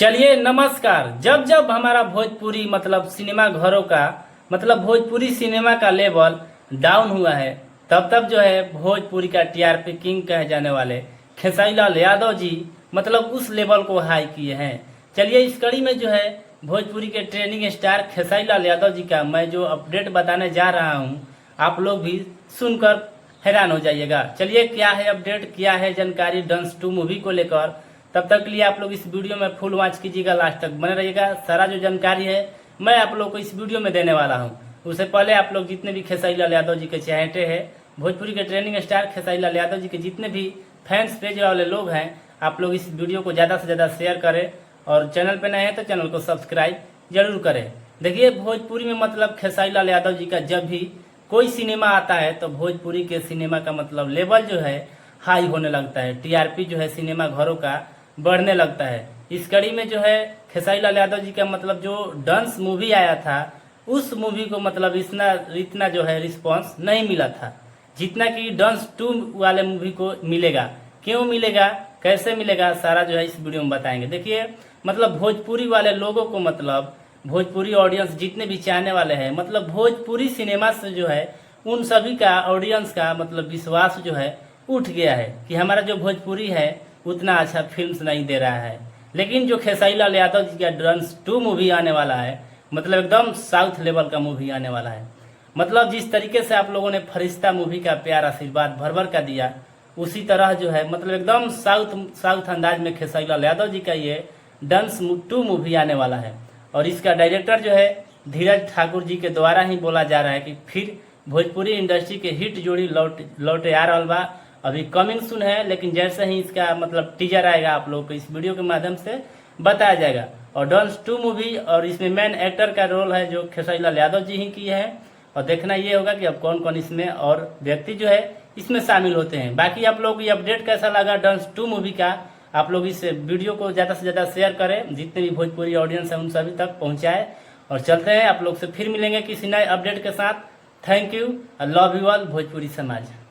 चलिए नमस्कार। जब जब हमारा भोजपुरी मतलब सिनेमा घरों का मतलब भोजपुरी सिनेमा का लेवल डाउन हुआ है, तब तब जो है भोजपुरी का टीआरपी किंग कहे जाने वाले खेसारी लाल यादव जी मतलब उस लेवल को हाई किए हैं। चलिए इस कड़ी में जो है भोजपुरी के ट्रेंडिंग स्टार खेसारी लाल यादव जी का मैं जो अपडेट बताने जा रहा हूँ, आप लोग भी सुनकर हैरान हो जाइएगा। चलिए क्या है अपडेट, क्या है जानकारी डंस 2 मूवी को लेकर, तब तक के लिए आप लोग इस वीडियो में फुल वॉच कीजिएगा, लास्ट तक बने रहिएगा। सारा जो जानकारी है मैं आप लोग को इस वीडियो में देने वाला हूं। उससे पहले आप लोग जितने भी खेसारी लाल यादव जी के चाहते हैं, भोजपुरी के ट्रेंडिंग स्टार खेसारी लाल यादव जी के जितने भी फैंस पेज वाले लोग हैं, आप लोग इस वीडियो को ज़्यादा से ज़्यादा शेयर करें और चैनल पर नए हैं तो चैनल को सब्सक्राइब जरूर करें। देखिए भोजपुरी में मतलब खेसारी लाल यादव जी का जब भी कोई सिनेमा आता है तो भोजपुरी के सिनेमा का मतलब लेवल जो है हाई होने लगता है, टीआरपी जो है सिनेमा घरों का बढ़ने लगता है। इस कड़ी में जो है खेसारी लाल यादव जी का मतलब जो डांस मूवी आया था, उस मूवी को मतलब इतना जो है रिस्पांस नहीं मिला था जितना कि डांस 2 वाले मूवी को मिलेगा। क्यों मिलेगा, कैसे मिलेगा, सारा जो है इस वीडियो में बताएंगे। देखिए मतलब भोजपुरी वाले लोगों को मतलब भोजपुरी ऑडियंस जितने भी चाहने वाले हैं, मतलब भोजपुरी सिनेमा से जो है उन सभी का ऑडियंस का मतलब विश्वास जो है उठ गया है कि हमारा जो भोजपुरी है उतना अच्छा फिल्म्स नहीं दे रहा है। लेकिन जो खेसारी लाल यादव जी का डांस 2 मूवी आने वाला है, मतलब एकदम साउथ लेवल का मूवी आने वाला है। मतलब जिस तरीके से आप लोगों ने फरिश्ता मूवी का प्यार आशीर्वाद भर भर का दिया, उसी तरह जो है मतलब एकदम साउथ अंदाज में खेसारी लाल यादव जी का ये डांस 2 मूवी आने वाला है। और इसका डायरेक्टर जो है धीरज ठाकुर जी के द्वारा ही बोला जा रहा है कि फिर भोजपुरी इंडस्ट्री के हिट जोड़ी लौटे आ रहल बा। अभी कमिंग सुन है, लेकिन जैसे ही इसका मतलब टीजर आएगा आप लोग को इस वीडियो के माध्यम से बताया जाएगा। और डांस 2 मूवी और इसमें मेन एक्टर का रोल है जो खेसारी लाल यादव जी ही की है। और देखना ये होगा कि अब कौन कौन इसमें और व्यक्ति जो है इसमें शामिल होते हैं। बाकी आप लोग ये अपडेट कैसा लगा डांस 2 मूवी का, आप लोग इस वीडियो को ज़्यादा से ज़्यादा शेयर करें, जितने भी भोजपुरी ऑडियंस है उन सभी तक पहुँचाए। और चलते हैं, आप लोग से फिर मिलेंगे किसी नए अपडेट के साथ। Thank you, love you all Bhojpuri समाज।